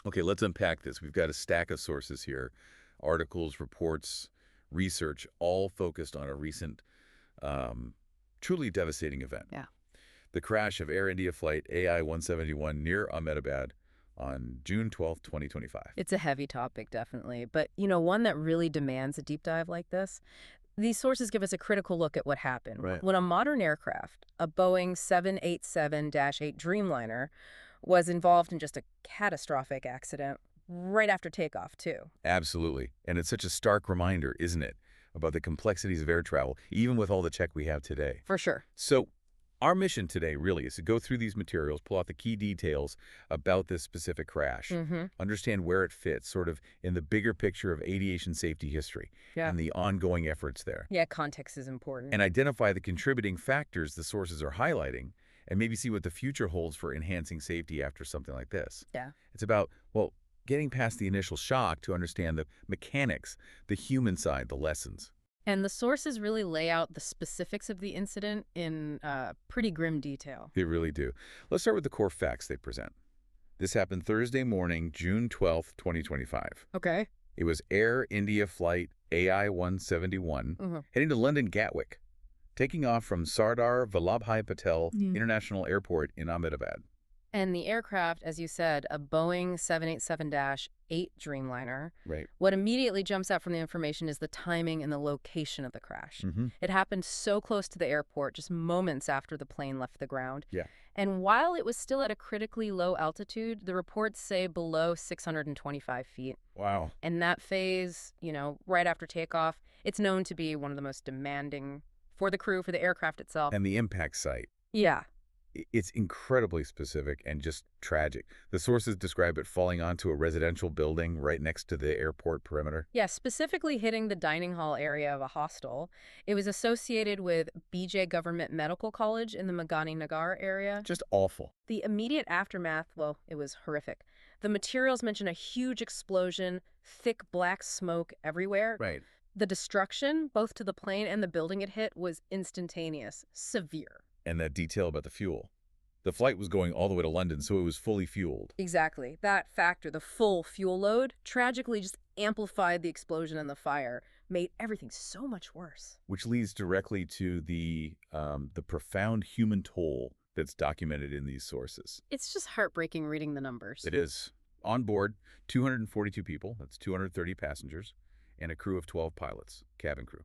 Okay, let's unpack this. We've got a stack of sources here, articles, reports, research, all focused on a recent, truly devastating event. Yeah. The crash of Air India flight AI-171 near Ahmedabad on June 12, 2025. It's a heavy topic, definitely, but, one that really demands a deep dive like this. These sources give us a critical look at what happened. Right. When a modern aircraft, a Boeing 787-8 Dreamliner, was involved in just a catastrophic accident right after takeoff, too. Absolutely. And it's such a stark reminder, isn't it, about the complexities of air travel, even with all the tech we have today. For sure. So our mission today really is to go through these materials, pull out the key details about this specific crash, understand where it fits sort of in the bigger picture of aviation safety history and the ongoing efforts there. Yeah, context is important. And identify the contributing factors the sources are highlighting and maybe see what the future holds for enhancing safety after something like this. Yeah. It's about, well, getting past the initial shock to understand the mechanics, the human side, the lessons. And the sources really lay out the specifics of the incident in pretty grim detail. They really do. Let's start with the core facts they present. This happened Thursday morning, June 12th, 2025. Okay. It was Air India flight AI-171 heading to London Gatwick, taking off from Sardar Vallabhbhai Patel International Airport in Ahmedabad. And the aircraft, as you said, a Boeing 787-8 Dreamliner. Right. What immediately jumps out from the information is the timing and the location of the crash. It happened so close to the airport, just moments after the plane left the ground. Yeah. And while it was still at a critically low altitude, the reports say below 625 feet. Wow. And that phase, right after takeoff, it's known to be one of the most demanding for the crew, for the aircraft itself. And the impact site. Yeah. It's incredibly specific and just tragic. The sources describe it falling onto a residential building right next to the airport perimeter. Yeah, specifically hitting the dining hall area of a hostel. It was associated with BJ Government Medical College in the Magani Nagar area. Just awful. The immediate aftermath, well, it was horrific. The materials mention a huge explosion, thick black smoke everywhere. Right. The destruction, both to the plane and the building it hit, was instantaneous, severe. And that detail about the fuel. The flight was going all the way to London, so it was fully fueled. Exactly. That factor, the full fuel load, tragically just amplified the explosion and the fire, made everything so much worse. Which leads directly to the profound human toll that's documented in these sources. It's just heartbreaking reading the numbers. It is. On board, 242 people, that's 230 passengers, and a crew of 12 pilots, cabin crew.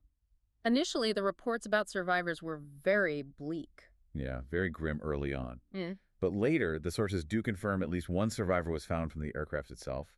Initially, the reports about survivors were very bleak. Yeah, very grim early on. But later, the sources do confirm at least one survivor was found from the aircraft itself.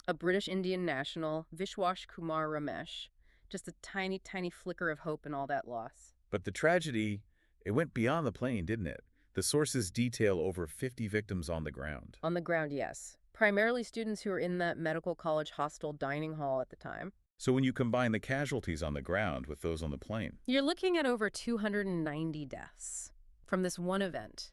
A British Indian national, Vishwash Kumar Ramesh. Just a tiny, tiny flicker of hope in all that loss. But the tragedy, it went beyond the plane, didn't it? The sources detail over 50 victims on the ground. On the ground, yes. Primarily students who were in that medical college hostel dining hall at the time. So when you combine the casualties on the ground with those on the plane, you're looking at over 290 deaths from this one event.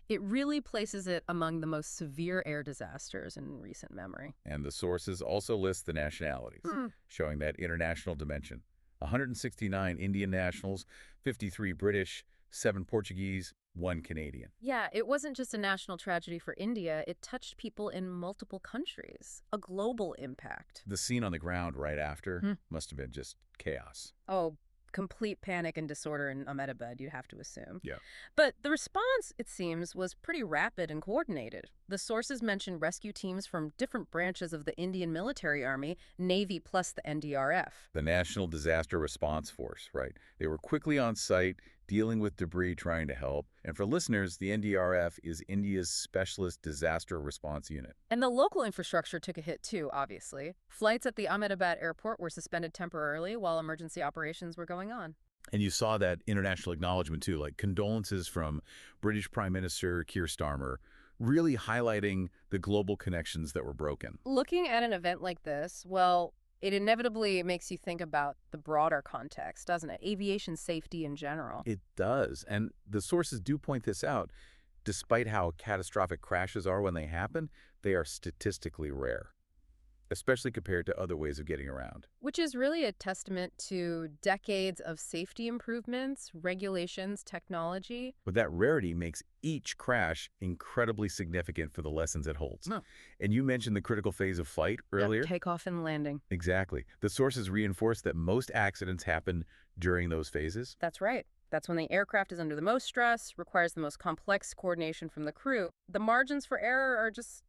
It really places it among the most severe air disasters in recent memory. And the sources also list the nationalities, showing that international dimension. 169 Indian nationals, 53 British, 7 Portuguese, 1 Canadian. Yeah, it wasn't just a national tragedy for India. It touched people in multiple countries. A global impact. The scene on the ground right after must have been just chaos. Oh, complete panic and disorder in Ahmedabad, you'd have to assume. Yeah. But the response, it seems, was pretty rapid and coordinated. The sources mentioned rescue teams from different branches of the Indian military army, Navy plus the NDRF. The National Disaster Response Force, right? They were quickly on site, dealing with debris, trying to help. And for listeners, the NDRF is India's Specialist Disaster Response Unit. And the local infrastructure took a hit too, obviously. Flights at the Ahmedabad airport were suspended temporarily while emergency operations were going on. And you saw that international acknowledgement too, like condolences from British Prime Minister Keir Starmer, really highlighting the global connections that were broken. Looking at an event like this, well, it inevitably makes you think about the broader context, doesn't it? Aviation safety in general. It does. And the sources do point this out. Despite how catastrophic crashes are when they happen, they are statistically rare. especially compared to other ways of getting around. Which is really a testament to decades of safety improvements, regulations, technology. But that rarity makes each crash incredibly significant for the lessons it holds. No. And you mentioned the critical phase of flight earlier. Yep, takeoff and landing. Exactly. The sources reinforce that most accidents happen during those phases. That's right. That's when the aircraft is under the most stress, requires the most complex coordination from the crew. The margins for error are just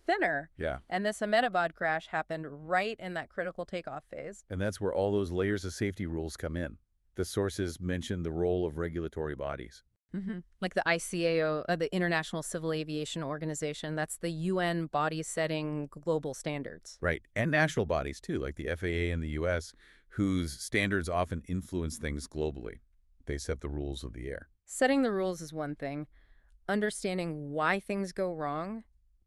thinner. Yeah. And this Ahmedabad crash happened right in that critical takeoff phase. And that's where all those layers of safety rules come in. The sources mention the role of regulatory bodies. Like the ICAO, the International Civil Aviation Organization, that's the UN body setting global standards. Right. And national bodies, too, like the FAA in the U.S., whose standards often influence things globally. They set the rules of the air. Setting the rules is one thing. Understanding why things go wrong,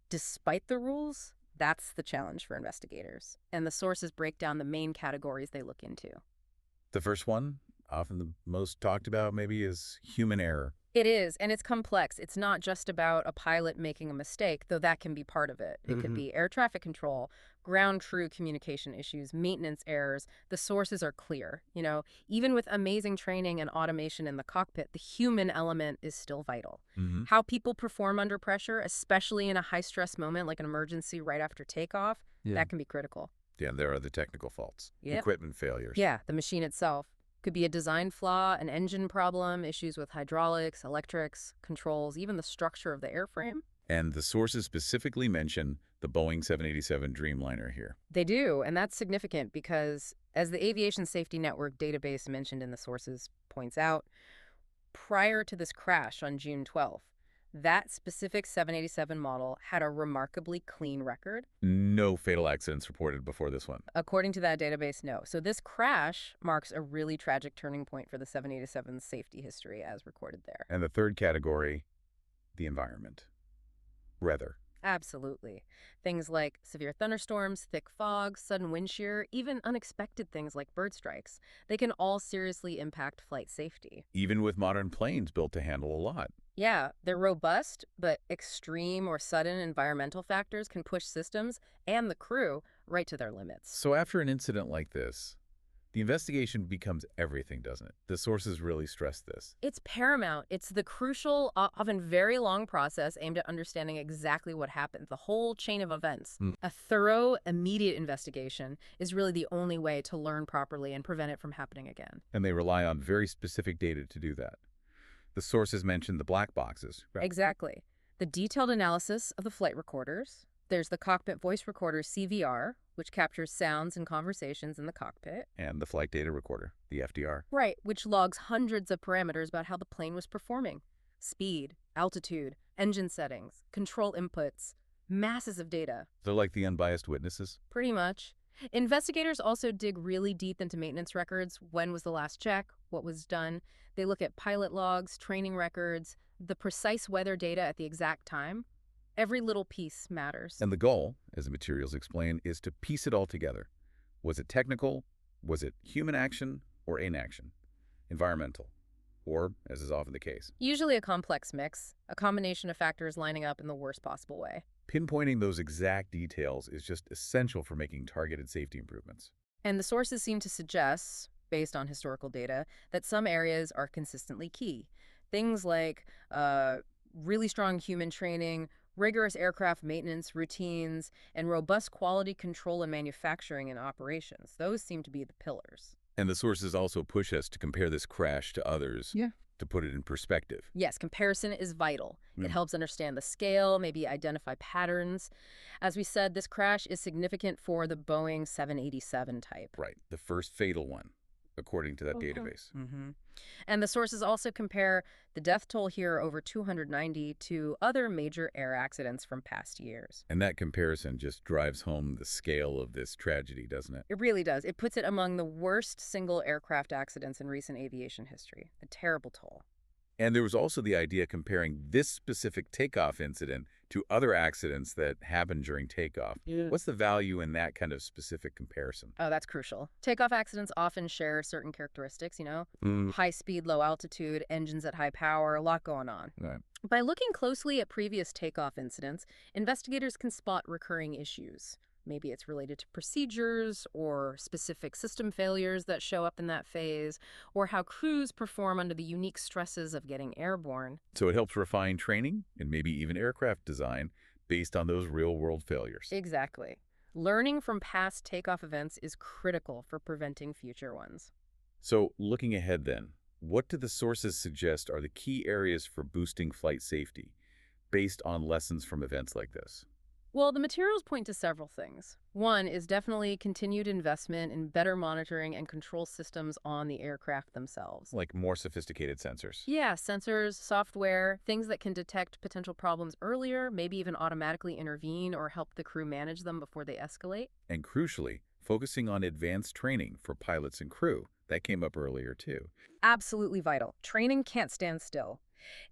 despite the rules, that's the challenge for investigators. And the sources break down the main categories they look into. The first one, often the most talked about maybe, is human error. It is, and it's complex. It's not just about a pilot making a mistake, though that can be part of it. It could be air traffic control, ground crew communication issues, maintenance errors. The sources are clear. You know, even with amazing training and automation in the cockpit, the human element is still vital. How people perform under pressure, especially in a high-stress moment like an emergency right after takeoff, that can be critical. Yeah, there are the technical faults, equipment failures. Yeah, the machine itself. Could be a design flaw, an engine problem, issues with hydraulics, electrics, controls, even the structure of the airframe. And the sources specifically mention the Boeing 787 Dreamliner here. They do, and that's significant because, as the Aviation Safety Network database mentioned in the sources points out, prior to this crash on June 12th, that specific 787 model had a remarkably clean record. No fatal accidents reported before this one. According to that database, no. So this crash marks a really tragic turning point for the 787's safety history as recorded there. And the third category, the environment. Weather. Absolutely. Things like severe thunderstorms, thick fog, sudden wind shear, even unexpected things like bird strikes. They can all seriously impact flight safety. Even with modern planes built to handle a lot. Yeah, they're robust, but extreme or sudden environmental factors can push systems and the crew right to their limits. So after an incident like this, the investigation becomes everything, doesn't it? The sources really stress this. It's paramount. It's the crucial, often very long process aimed at understanding exactly what happened, the whole chain of events. A thorough, immediate investigation is really the only way to learn properly and prevent it from happening again. And they rely on very specific data to do that. The sources mention the black boxes. Right? Exactly. The detailed analysis of the flight recorders. There's the cockpit voice recorder CVR, which captures sounds and conversations in the cockpit. And the flight data recorder, the FDR. Right, which logs hundreds of parameters about how the plane was performing. Speed, altitude, engine settings, control inputs, masses of data. They're like the unbiased witnesses? Pretty much. Investigators also dig really deep into maintenance records. When was the last check? What was done? They look at pilot logs, training records, the precise weather data at the exact time. Every little piece matters. And the goal, as the materials explain, is to piece it all together. Was it technical? Was it human action or inaction? Environmental? Or, as is often the case, usually a complex mix, a combination of factors lining up in the worst possible way. pinpointing those exact details is just essential for making targeted safety improvements. And the sources seem to suggest, based on historical data, that some areas are consistently key. Things like really strong human training, rigorous aircraft maintenance routines, and robust quality control and manufacturing and operations. Those seem to be the pillars. And the sources also push us to compare this crash to others. Yeah. To put it in perspective. Yes, comparison is vital. It helps understand the scale, maybe identify patterns. As we said, this crash is significant for the Boeing 787 type. Right, the first fatal one, according to that database. Mm-hmm. And the sources also compare the death toll here, over 290, to other major air accidents from past years. And that comparison just drives home the scale of this tragedy, doesn't it? It really does. It puts it among the worst single aircraft accidents in recent aviation history. A terrible toll. And there was also the idea comparing this specific takeoff incident to other accidents that happened during takeoff. Yeah. What's the value in that kind of specific comparison? Oh, that's crucial. Takeoff accidents often share certain characteristics, high speed, low altitude, engines at high power, a lot going on. Right. By looking closely at previous takeoff incidents, investigators can spot recurring issues. Maybe it's related to procedures or specific system failures that show up in that phase, or how crews perform under the unique stresses of getting airborne. So it helps refine training and maybe even aircraft design based on those real-world failures. Exactly. Learning from past takeoff events is critical for preventing future ones. So looking ahead then, what do the sources suggest are the key areas for boosting flight safety based on lessons from events like this? Well, the materials point to several things. One is definitely continued investment in better monitoring and control systems on the aircraft themselves. Like more sophisticated sensors. Yeah, sensors, software, things that can detect potential problems earlier, maybe even automatically intervene or help the crew manage them before they escalate. And crucially, focusing on advanced training for pilots and crew. That came up earlier too. Absolutely vital. Training can't stand still.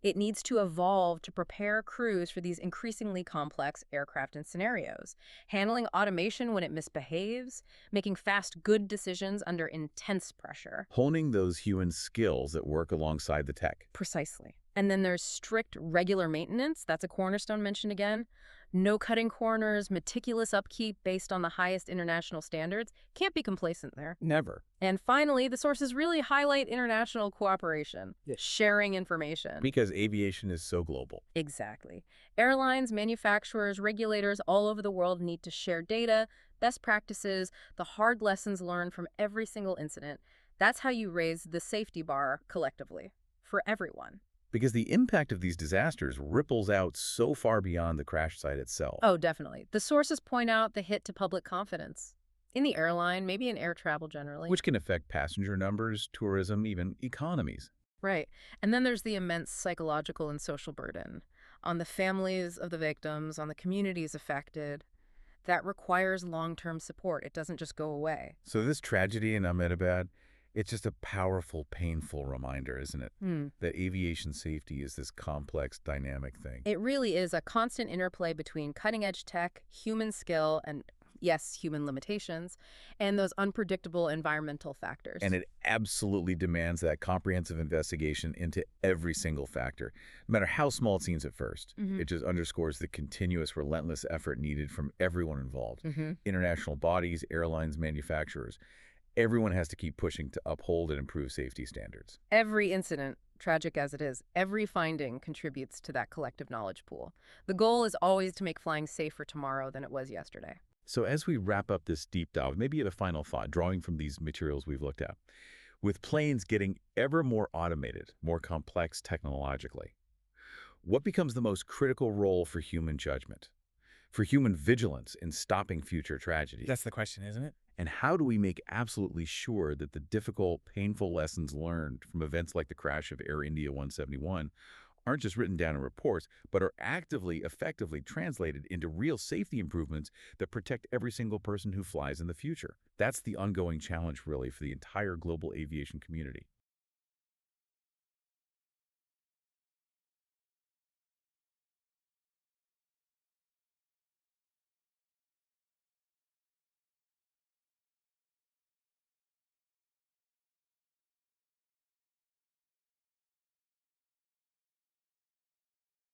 It needs to evolve to prepare crews for these increasingly complex aircraft and scenarios, handling automation when it misbehaves, making fast, good decisions under intense pressure. Honing those human skills that work alongside the tech. Precisely. And then there's strict, regular maintenance. That's a cornerstone mentioned again. No cutting corners, meticulous upkeep based on the highest international standards. Can't be complacent there. Never. And finally, the sources really highlight international cooperation, sharing information. Because aviation is so global. Exactly. Airlines, manufacturers, regulators all over the world need to share data, best practices, the hard lessons learned from every single incident. That's how you raise the safety bar collectively, for everyone. Because the impact of these disasters ripples out so far beyond the crash site itself. Oh, definitely. The sources point out the hit to public confidence. In the airline, maybe in air travel generally. Which can affect passenger numbers, tourism, even economies. Right. And then there's the immense psychological and social burden on the families of the victims, on the communities affected. That requires long-term support. It doesn't just go away. So this tragedy in Ahmedabad, it's just a powerful, painful reminder, isn't it? That aviation safety is this complex, dynamic thing. It really is a constant interplay between cutting-edge tech, human skill, and yes, human limitations, and those unpredictable environmental factors. And it absolutely demands that comprehensive investigation into every single factor, no matter how small it seems at first. It just underscores the continuous, relentless effort needed from everyone involved. International bodies, airlines, manufacturers. Everyone has to keep pushing to uphold and improve safety standards. Every incident, tragic as it is, every finding contributes to that collective knowledge pool. The goal is always to make flying safer tomorrow than it was yesterday. So as we wrap up this deep dive, maybe at a final thought, drawing from these materials we've looked at, with planes getting ever more automated, more complex technologically, what becomes the most critical role for human judgment, for human vigilance in stopping future tragedies? That's the question, isn't it? And how do we make absolutely sure that the difficult, painful lessons learned from events like the crash of Air India 171 aren't just written down in reports, but are actively, effectively translated into real safety improvements that protect every single person who flies in the future? That's the ongoing challenge, really, for the entire global aviation community.